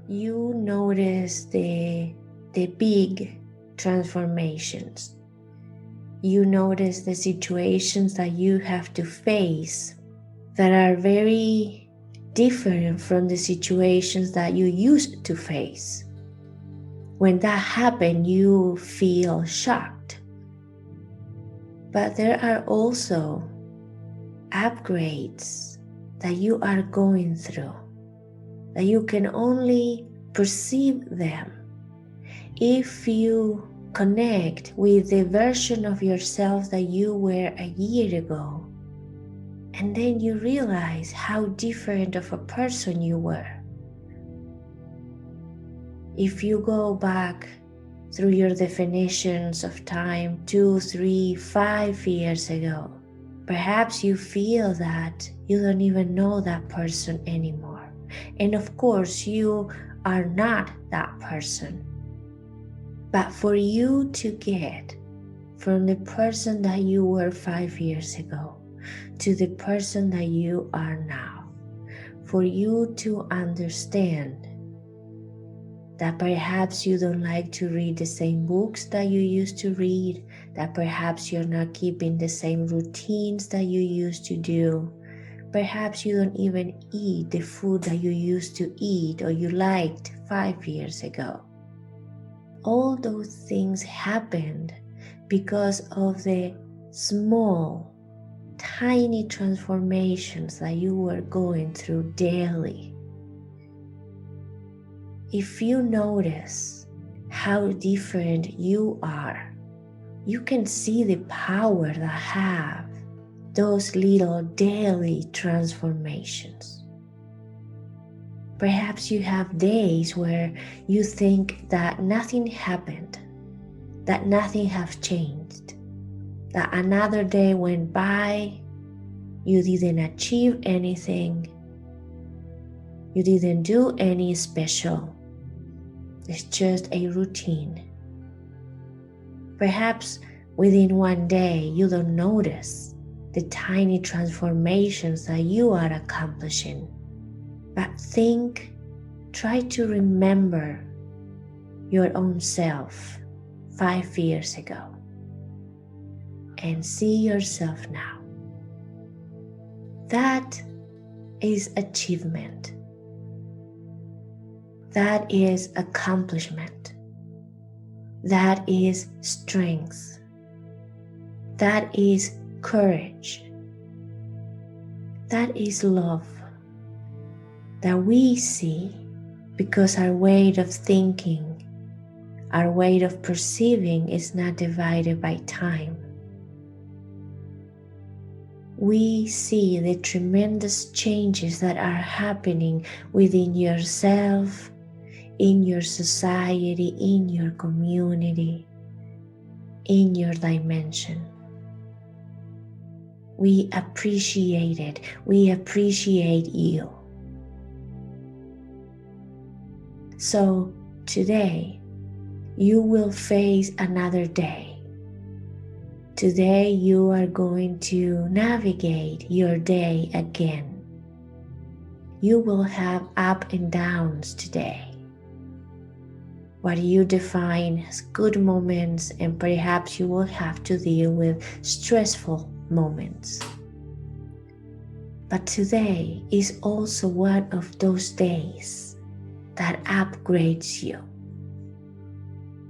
you notice the big transformations. You notice the situations that you have to face that are very different from the situations that you used to face. When that happens, you feel shocked. But there are also upgrades that you are going through, that you can only perceive them if you connect with the version of yourself that you were a year ago. And then you realize how different of a person you were. If you go back through your definitions of time 2, 3, 5 years ago, perhaps you feel that you don't even know that person anymore. And of course, you are not that person. But for you to get from the person that you were 5 years ago to the person that you are now, for you to understand that perhaps you don't like to read the same books that you used to read, that perhaps you're not keeping the same routines that you used to do, perhaps you don't even eat the food that you used to eat or you liked 5 years ago. All those things happened because of the small, tiny transformations that you were going through daily. If you notice how different you are, you can see the power that have those little daily transformations. Perhaps you have days where you think that nothing happened, that nothing has changed, that another day went by, you didn't achieve anything, you didn't do any special. It's just a routine. Perhaps within one day you don't notice the tiny transformations that you are accomplishing. But try to remember your own self 5 years ago and see yourself now. That is achievement. That is accomplishment. That is strength. That is courage. That is love that we see because our way of thinking, our way of perceiving is not divided by time. We see the tremendous changes that are happening within yourself, in your society, in your community, in your dimension. We appreciate it. We appreciate you. So today, you will face another day. Today, you are going to navigate your day again. You will have up and downs today. What you define as good moments, and perhaps you will have to deal with stressful moments. But today is also one of those days that upgrades you.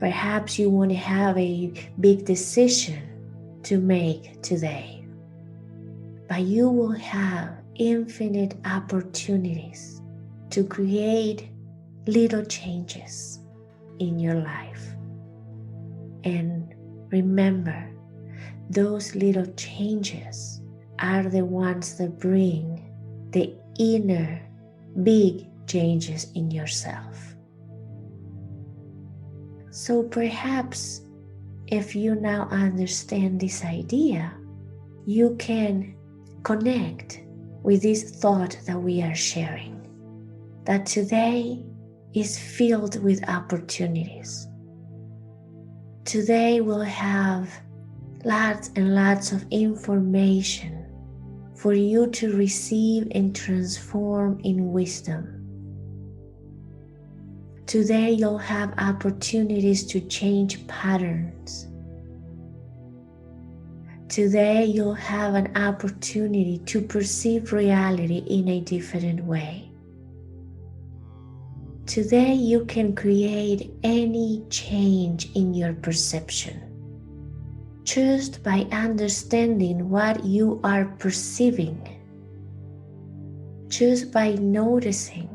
Perhaps you want to have a big decision to make today, but you will have infinite opportunities to create little changes in your life. And remember, those little changes are the ones that bring the inner big changes in yourself. So perhaps if you now understand this idea, you can connect with this thought that we are sharing, that today is filled with opportunities. Today we'll have lots and lots of information for you to receive and transform in wisdom. Today you'll have opportunities to change patterns. Today you'll have an opportunity to perceive reality in a different way. Today you can create any change in your perception just by understanding what you are perceiving, just by noticing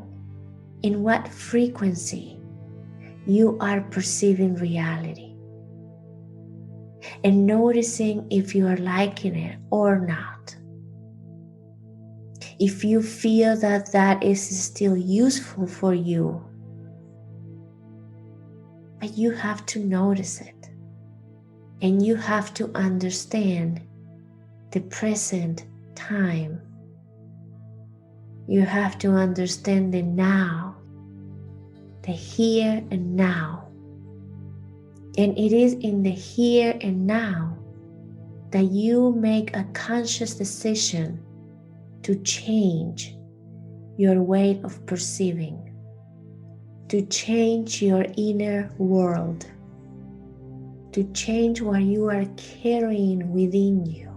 in what frequency you are perceiving reality, and noticing if you are liking it or not. If you feel that that is still useful for you, but you have to notice it, and you have to understand the present time. You have to understand the now, the here and now. And it is in the here and now that you make a conscious decision to change your way of perceiving, to change your inner world, to change what you are carrying within you,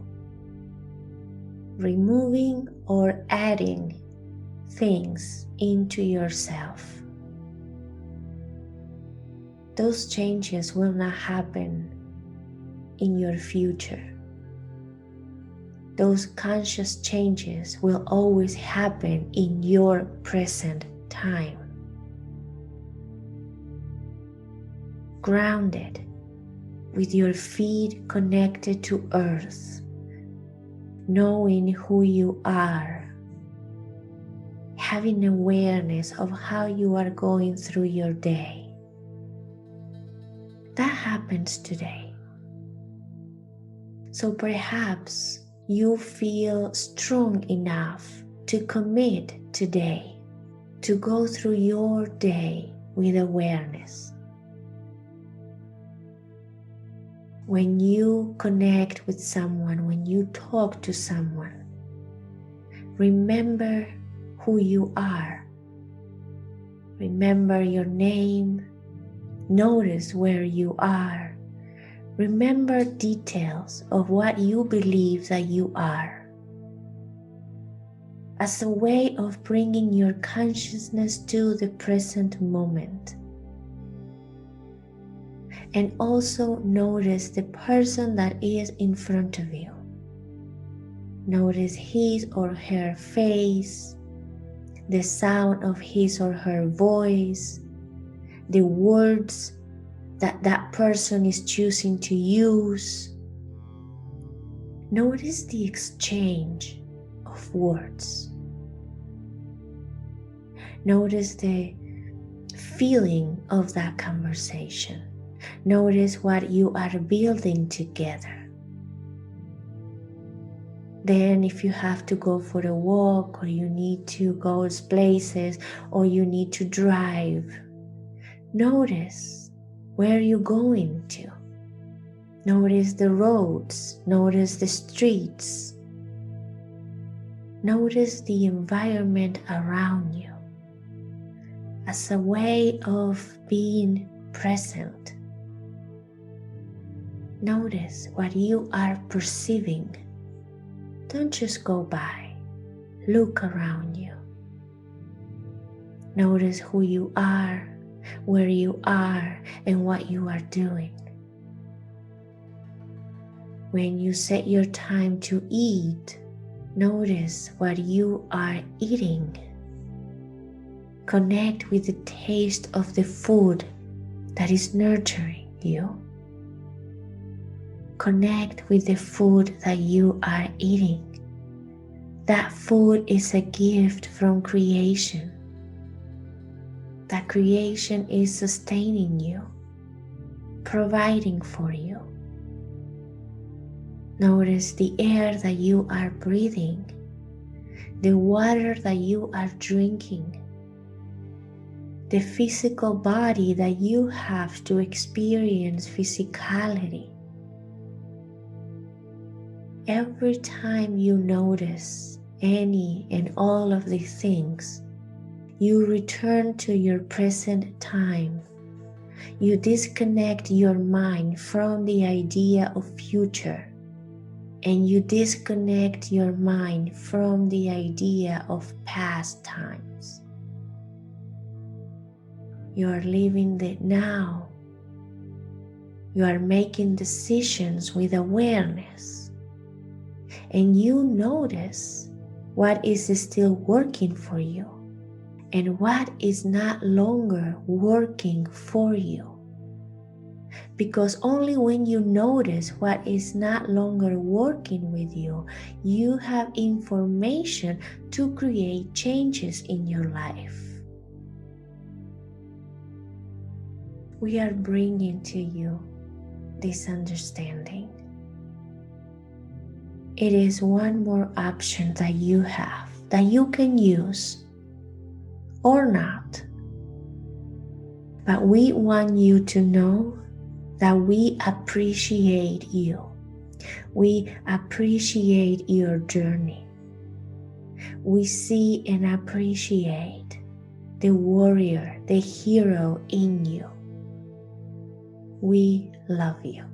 removing or adding things into yourself. Those changes will not happen in your future. Those conscious changes will always happen in your present time. Grounded, with your feet connected to earth, knowing who you are, having awareness of how you are going through your day. That happens today. So perhaps you feel strong enough to commit today to go through your day with awareness. When you connect with someone, when you talk to someone, remember who you are. Remember your name. Notice where you are. Remember details of what you believe that you are, as a way of bringing your consciousness to the present moment. And also notice the person that is in front of you. Notice his or her face, the sound of his or her voice, the words that person is choosing to use. Notice the exchange of words. Notice the feeling of that conversation. Notice what you are building together. Then if you have to go for a walk, or you need to go places, or you need to drive, notice where you're going to. Notice the roads, notice the streets. Notice the environment around you as a way of being present. Notice what you are perceiving. Don't just go by. Look around you. Notice who you are, where you are, and what you are doing. When you set your time to eat, notice what you are eating. Connect with the taste of the food that is nurturing you. Connect with the food that you are eating. That food is a gift from creation. That creation is sustaining you, providing for you. Notice the air that you are breathing, the water that you are drinking, the physical body that you have to experience physicality. Every time you notice any and all of these things, You return to your present time. You disconnect your mind from the idea of future, and you disconnect your mind from the idea of past times. You are living the now. You are making decisions with awareness, and you notice what is still working for you and what is not longer working for you. Because only when you notice what is not longer working with you, you have information to create changes in your life. We are bringing to you this understanding. It is one more option that you have, that you can use or not. But we want you to know that we appreciate you. We appreciate your journey. We see and appreciate the warrior, the hero in you. We love you.